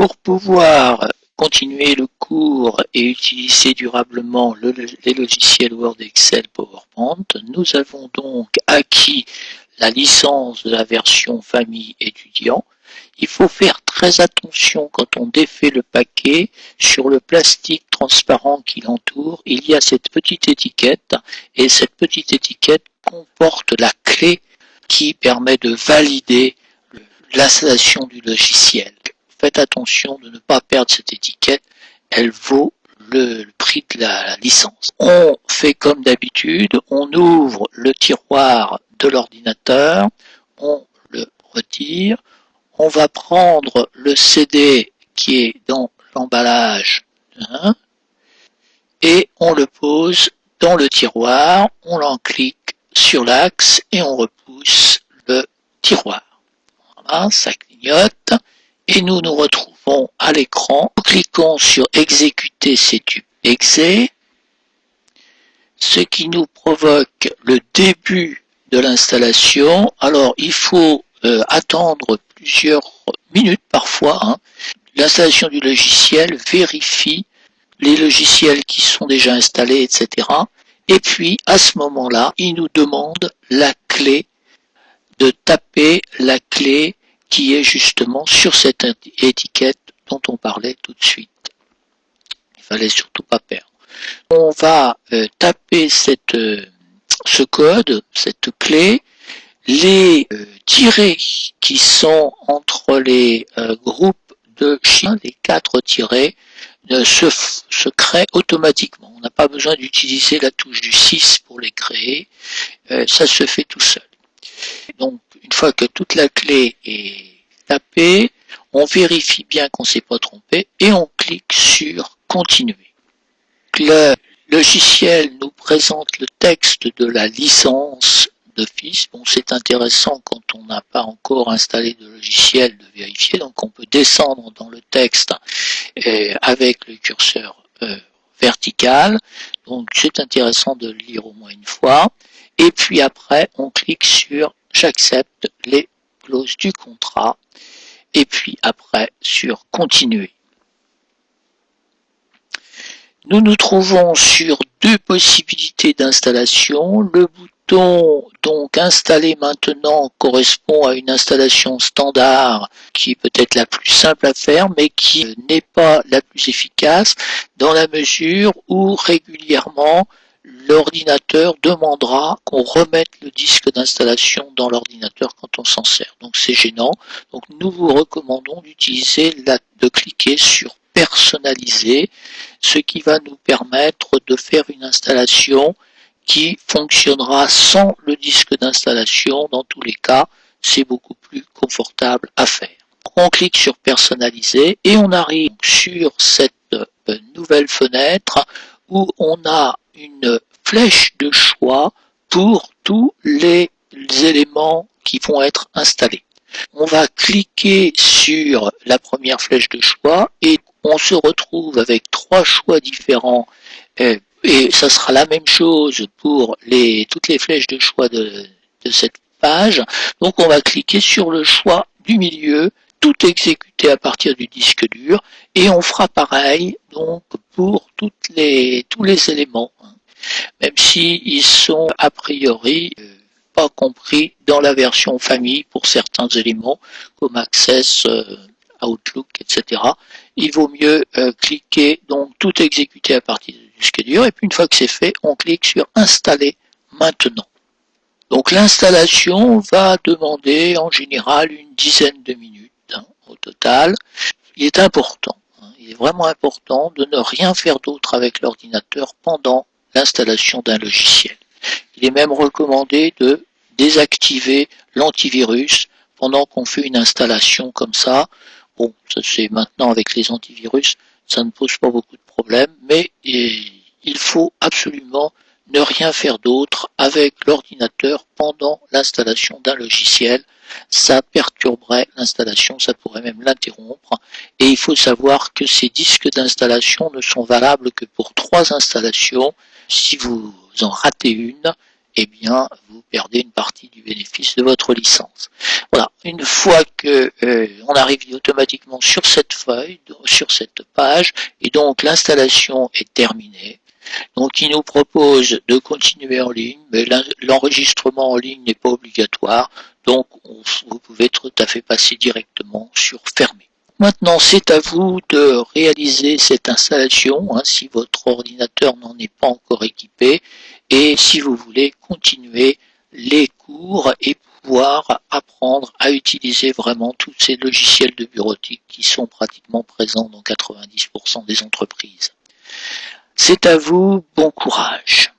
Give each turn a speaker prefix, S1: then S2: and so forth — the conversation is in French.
S1: Pour pouvoir continuer le cours et utiliser durablement les logiciels Word, Excel, PowerPoint, nous avons donc acquis la licence de la version famille étudiant. Il faut faire très attention quand on défait le paquet. Sur le plastique transparent qui l'entoure, il y a cette petite étiquette et cette petite étiquette comporte la clé qui permet de valider l'installation du logiciel. Faites attention de ne pas perdre cette étiquette, elle vaut le prix de la licence. On fait comme d'habitude, on ouvre le tiroir de l'ordinateur, on le retire, on va prendre le CD qui est dans l'emballage et on le pose dans le tiroir, on clique sur l'axe et on repousse le tiroir. Voilà, ça clignote. Et nous nous retrouvons à l'écran. Nous cliquons sur exécuter setup exe, ce qui nous provoque le début de l'installation. Alors il faut attendre plusieurs minutes parfois. L'installation du logiciel vérifie les logiciels qui sont déjà installés, etc. Et puis à ce moment-là, il nous demande la clé, de taper la clé qui est justement sur cette étiquette dont on parlait tout de suite. Il fallait surtout pas perdre. On va taper ce code, cette clé. Les tirets qui sont entre les groupes de chiens, les 4 tirets, se créent automatiquement. On n'a pas besoin d'utiliser la touche du 6 pour les créer. Ça se fait tout seul. Donc, une fois que toute la clé est tapée, on vérifie bien qu'on ne s'est pas trompé et on clique sur continuer. Le logiciel nous présente le texte de la licence d'office. Bon, c'est intéressant quand on n'a pas encore installé de logiciel de vérifier. Donc, on peut descendre dans le texte avec le curseur vertical. Donc, c'est intéressant de le lire au moins une fois. Et puis après, on clique sur « J'accepte les clauses du contrat » et puis après sur « Continuer ». Nous nous trouvons sur 2 possibilités d'installation. Le bouton donc « Installer maintenant » correspond à une installation standard qui est peut-être la plus simple à faire, mais qui n'est pas la plus efficace dans la mesure où régulièrement l'ordinateur demandera qu'on remette le disque d'installation dans l'ordinateur quand on s'en sert. Donc c'est gênant. Donc nous vous recommandons d'utiliser de cliquer sur personnaliser, ce qui va nous permettre de faire une installation qui fonctionnera sans le disque d'installation. Dans tous les cas, c'est beaucoup plus confortable à faire. On clique sur personnaliser et on arrive sur cette nouvelle fenêtre où on a une flèche de choix pour tous les éléments qui vont être installés. On va cliquer sur la première flèche de choix et on se retrouve avec 3 choix différents et ça sera la même chose pour toutes les flèches de choix de cette page. Donc on va cliquer sur le choix du milieu, tout exécuté à partir du disque dur, et on fera pareil donc pour tous les éléments, même s'ils sont a priori pas compris dans la version famille pour certains éléments comme Access, Outlook, etc. Il vaut mieux cliquer donc tout exécuter à partir du disque dur, et puis une fois que c'est fait, on clique sur installer maintenant. Donc l'installation va demander en général une dizaine de minutes au total. Il est important, il est vraiment important de ne rien faire d'autre avec l'ordinateur pendant l'installation d'un logiciel. Il est même recommandé de désactiver l'antivirus pendant qu'on fait une installation comme ça. Bon, ça c'est maintenant avec les antivirus, ça ne pose pas beaucoup de problèmes, mais il faut absolument ne rien faire d'autre avec l'ordinateur pendant l'installation d'un logiciel. Ça perturberait l'installation, ça pourrait même l'interrompre. Et il faut savoir que ces disques d'installation ne sont valables que pour 3 installations. Si vous en ratez une, eh bien, vous perdez une partie du bénéfice de votre licence. Voilà. Une fois que on arrive automatiquement sur cette feuille, sur cette page, et donc l'installation est terminée. Donc, il nous propose de continuer en ligne, mais l'enregistrement en ligne n'est pas obligatoire. Donc, vous pouvez tout à fait passer directement sur fermer. Maintenant, c'est à vous de réaliser cette installation, hein, si votre ordinateur n'en est pas encore équipé, et si vous voulez continuer les cours et pouvoir apprendre à utiliser vraiment tous ces logiciels de bureautique qui sont pratiquement présents dans 90% des entreprises. C'est à vous, bon courage.